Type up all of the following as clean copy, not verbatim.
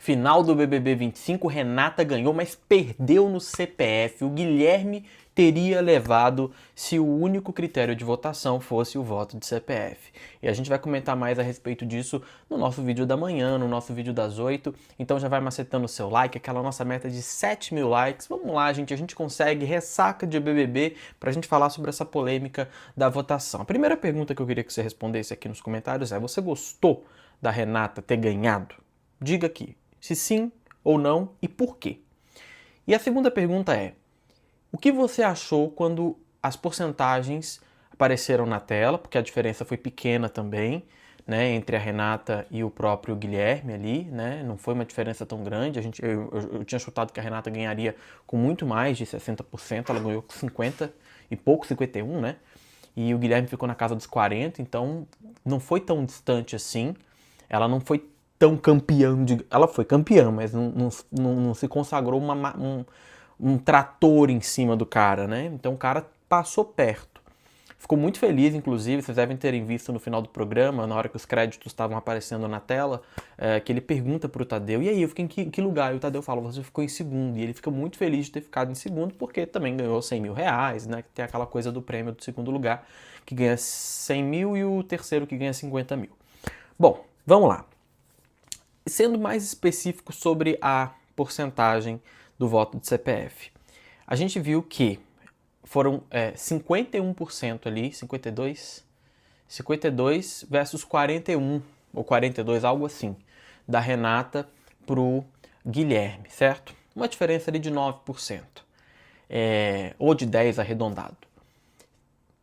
Final do BBB 25, Renata ganhou, mas perdeu no CPF. O Guilherme teria levado se o único critério de votação fosse o voto de CPF. E a gente vai comentar mais a respeito disso no nosso vídeo da manhã, no nosso vídeo das 8. Então já vai macetando o seu like, aquela nossa meta de 7 mil likes. Vamos lá, gente, a gente consegue ressaca de BBB pra gente falar sobre essa polêmica da votação. A primeira pergunta que eu queria que você respondesse aqui nos comentários é: você gostou da Renata ter ganhado? Diga aqui se sim ou não e por quê. E a segunda pergunta é: o que você achou quando as porcentagens apareceram na tela, porque a diferença foi pequena também, né, entre a Renata e o próprio Guilherme ali, né, não foi uma diferença tão grande. Eu tinha chutado que a Renata ganharia com muito mais de 60%, ela ganhou com 50 e pouco, 51, né, e o Guilherme ficou na casa dos 40, então não foi tão distante assim. Ela não foi tão campeã, ela foi campeã, mas não se consagrou um trator em cima do cara, né? Então o cara passou perto. Ficou muito feliz, inclusive, vocês devem terem visto no final do programa, na hora que os créditos estavam aparecendo na tela, que ele pergunta pro Tadeu: e aí, eu fiquei em que lugar? E o Tadeu fala: você ficou em segundo. E ele fica muito feliz de ter ficado em segundo, porque também ganhou 100 mil reais, né? Tem aquela coisa do prêmio do segundo lugar, que ganha 100 mil, e o terceiro que ganha 50 mil. Bom, vamos lá. Sendo mais específico sobre a porcentagem do voto de CPF, a gente viu que foram 51% ali, 52 versus 41 ou 42, algo assim, da Renata pro Guilherme, certo? Uma diferença ali de 9%, ou de 10 arredondado.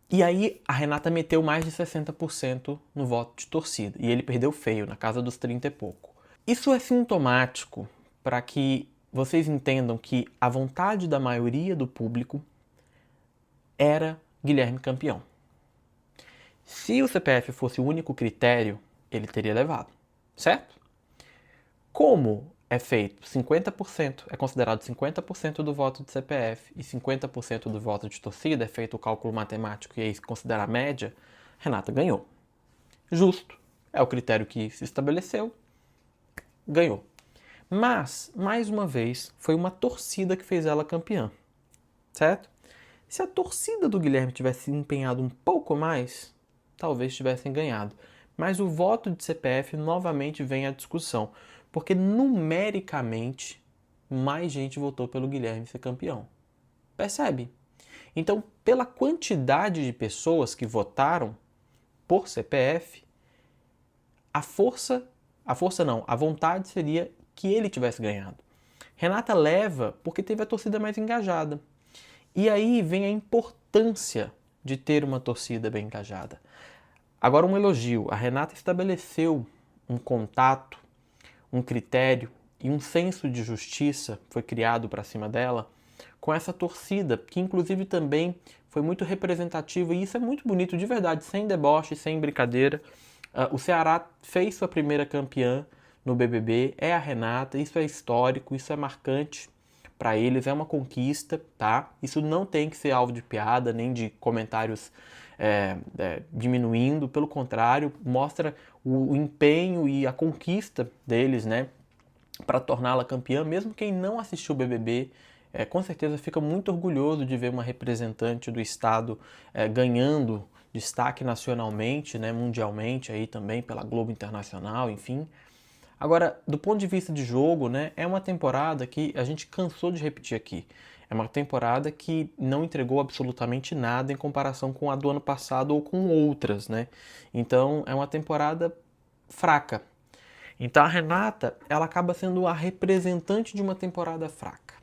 E aí a Renata meteu mais de 60% no voto de torcida, e ele perdeu feio, na casa dos 30 e pouco. Isso é sintomático para que vocês entendam que a vontade da maioria do público era Guilherme campeão. Se o CPF fosse o único critério, ele teria levado, certo? Como é feito 50%, é considerado 50% do voto de CPF e 50% do voto de torcida, é feito o cálculo matemático e aí se considera a média, Renata ganhou. Justo, é o critério que se estabeleceu, ganhou. Mas, mais uma vez, foi uma torcida que fez ela campeã, certo? Se a torcida do Guilherme tivesse se empenhado um pouco mais, talvez tivessem ganhado. Mas o voto de CPF novamente vem à discussão, porque numericamente mais gente votou pelo Guilherme ser campeão. Percebe? Então, pela quantidade de pessoas que votaram por CPF, a vontade seria que ele tivesse ganhado. Renata leva porque teve a torcida mais engajada. E aí vem a importância de ter uma torcida bem engajada. Agora, um elogio: a Renata estabeleceu um contato, um critério e um senso de justiça foi criado para cima dela com essa torcida, que inclusive também foi muito representativa, e isso é muito bonito, de verdade, sem deboche, sem brincadeira. O Ceará fez sua primeira campeã no BBB, é a Renata, isso é histórico, isso é marcante para eles, é uma conquista, tá? Isso não tem que ser alvo de piada, nem de comentários diminuindo, pelo contrário, mostra o empenho e a conquista deles, né, para torná-la campeã. Mesmo quem não assistiu o BBB, com certeza fica muito orgulhoso de ver uma representante do estado ganhando destaque nacionalmente, né, mundialmente aí também pela Globo Internacional, enfim. Agora, do ponto de vista de jogo, né, é uma temporada que a gente cansou de repetir aqui. É uma temporada que não entregou absolutamente nada em comparação com a do ano passado ou com outras, né? Então, é uma temporada fraca. Então, a Renata, ela acaba sendo a representante de uma temporada fraca,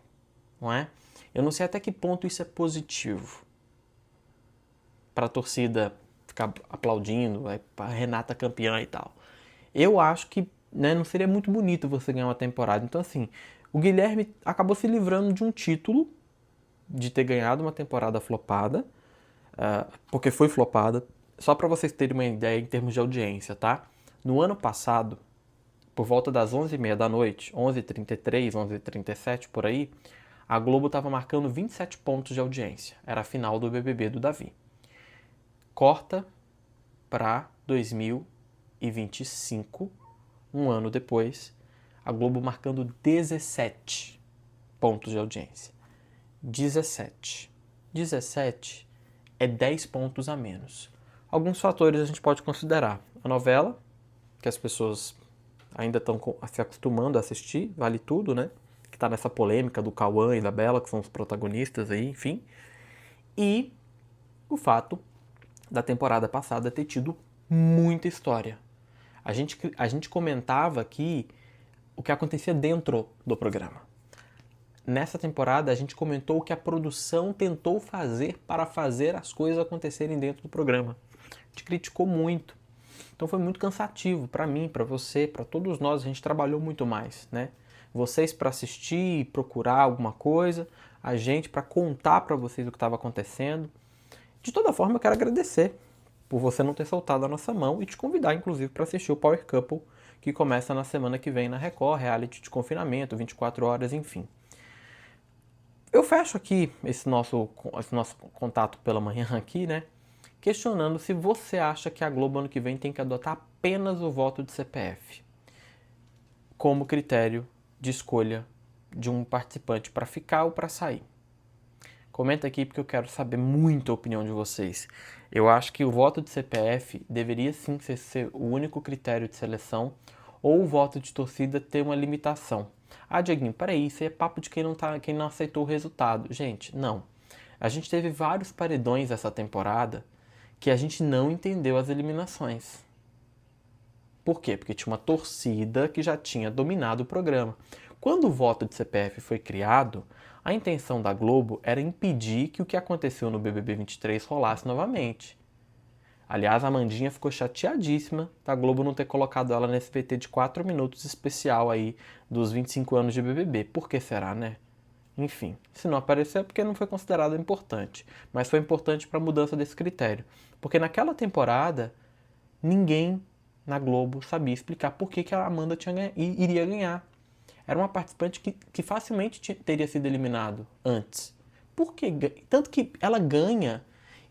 não é? Eu não sei até que ponto isso é positivo para a torcida ficar aplaudindo, a Renata campeã e tal. Eu acho que, né, não seria muito bonito você ganhar uma temporada. Então, assim, o Guilherme acabou se livrando de um título, de ter ganhado uma temporada flopada, porque foi flopada. Só para vocês terem uma ideia em termos de audiência, tá? No ano passado, por volta das 11h30 da noite, 11h33, 11h37, por aí, a Globo estava marcando 27 pontos de audiência. Era a final do BBB do Davi. Corta para 2025, um ano depois, A Globo marcando 17 pontos de audiência. 17. 17 é 10 pontos a menos. Alguns fatores a gente pode considerar. A novela, que as pessoas ainda estão se acostumando a assistir, vale tudo, né? Que tá nessa polêmica do Cauã e da Bela, que são os protagonistas aí, enfim. E o fato da temporada passada ter tido muita história. A gente comentava aqui o que acontecia dentro do programa. Nessa temporada, a gente comentou o que a produção tentou fazer para fazer as coisas acontecerem dentro do programa. A gente criticou muito. Então foi muito cansativo para mim, para você, para todos nós. A gente trabalhou muito mais, né? Vocês para assistir e procurar alguma coisa, a gente para contar para vocês o que estava acontecendo. De toda forma, eu quero agradecer por você não ter soltado a nossa mão e te convidar, inclusive, para assistir o Power Couple, que começa na semana que vem na Record, reality de confinamento, 24 horas, enfim. Eu fecho aqui esse nosso contato pela manhã aqui, né? Questionando se você acha que a Globo ano que vem tem que adotar apenas o voto de CPF como critério de escolha de um participante para ficar ou para sair. Comenta aqui porque eu quero saber muito a opinião de vocês. Eu acho que o voto de CPF deveria sim ser o único critério de seleção, ou o voto de torcida ter uma limitação. Ah, Dieguinho, peraí, isso aí é papo de quem não aceitou o resultado. Gente, não. A gente teve vários paredões essa temporada que a gente não entendeu as eliminações. Por quê? Porque tinha uma torcida que já tinha dominado o programa. Quando o voto de CPF foi criado, a intenção da Globo era impedir que o que aconteceu no BBB 23 rolasse novamente. Aliás, a Amandinha ficou chateadíssima da Globo não ter colocado ela nesse VT de 4 minutos especial aí dos 25 anos de BBB. Por que será, né? Enfim, se não apareceu é porque não foi considerado importante. Mas foi importante para a mudança desse critério. Porque naquela temporada, ninguém na Globo sabia explicar por que a Amanda iria ganhar. Era uma participante que facilmente teria sido eliminado antes. Por quê? Tanto que ela ganha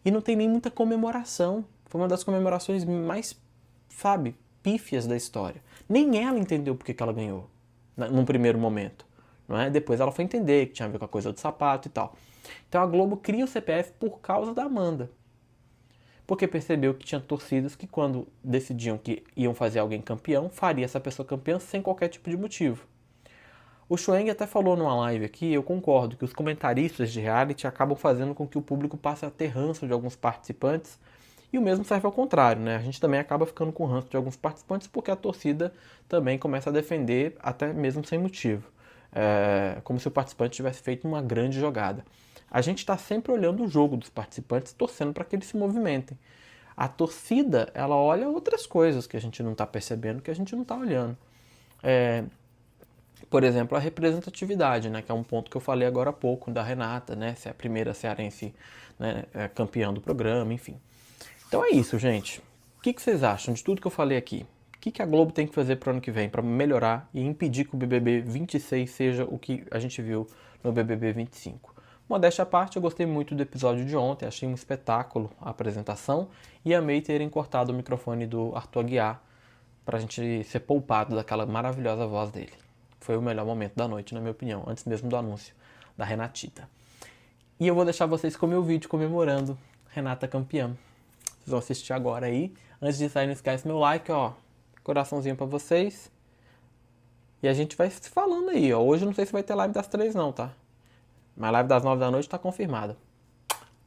e não tem nem muita comemoração. Foi uma das comemorações mais, sabe, pífias da história. Nem ela entendeu por que ela ganhou, num primeiro momento. Não é? Depois ela foi entender que tinha a ver com a coisa do sapato e tal. Então a Globo cria o CPF por causa da Amanda. Porque percebeu que tinha torcidas que quando decidiam que iam fazer alguém campeão, faria essa pessoa campeã sem qualquer tipo de motivo. O Schweng até falou numa live aqui, eu concordo, que os comentaristas de reality acabam fazendo com que o público passe a ter ranço de alguns participantes, e o mesmo serve ao contrário, né? A gente também acaba ficando com ranço de alguns participantes porque a torcida também começa a defender até mesmo sem motivo. Como se o participante tivesse feito uma grande jogada. A gente está sempre olhando o jogo dos participantes, torcendo para que eles se movimentem. A torcida, ela olha outras coisas que a gente não está percebendo, que a gente não está olhando. Por exemplo, a representatividade, né, que é um ponto que eu falei agora há pouco, da Renata, né, ser a primeira cearense, né, campeã do programa, enfim. Então é isso, gente. O que vocês acham de tudo que eu falei aqui? O que a Globo tem que fazer para o ano que vem para melhorar e impedir que o BBB 26 seja o que a gente viu no BBB 25? Modéstia à parte, eu gostei muito do episódio de ontem, achei um espetáculo a apresentação e amei terem cortado o microfone do Arthur Aguiar para a gente ser poupado daquela maravilhosa voz dele. Foi o melhor momento da noite, na minha opinião, antes mesmo do anúncio da Renatita. E eu vou deixar vocês com o meu vídeo comemorando Renata campeã. Vocês vão assistir agora aí. Antes de sair, não esquece meu like, ó. Coraçãozinho pra vocês. E a gente vai se falando aí, ó. Hoje eu não sei se vai ter live das 3 não, tá? Mas a live das 9 da noite tá confirmada.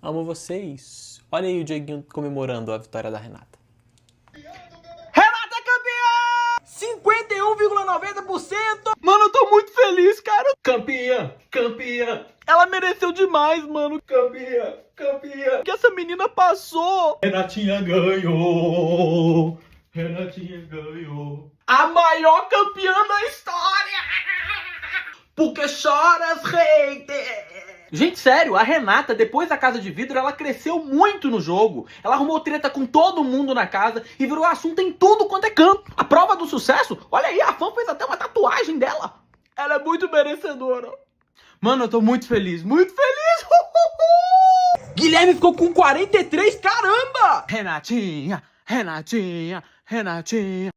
Amo vocês. Olha aí o Dieguinho comemorando a vitória da Renata. Renata campeã! 51,90%! Mano, eu tô muito feliz, cara. Campeã, campeã. Ela mereceu demais, mano. Campeã, campeã. Que essa menina passou. Renatinha ganhou. Renatinha ganhou. A maior campeã da história. Porque choras, hater. Gente, sério, a Renata, depois da Casa de Vidro, ela cresceu muito no jogo. Ela arrumou treta com todo mundo na casa e virou assunto em tudo quanto é canto. A prova do sucesso? Olha aí, a fã fez até uma tatuagem dela. Ela é muito merecedora. Mano, eu tô muito feliz, muito feliz. Guilherme ficou com 43, caramba! Renatinha, Renatinha, Renatinha.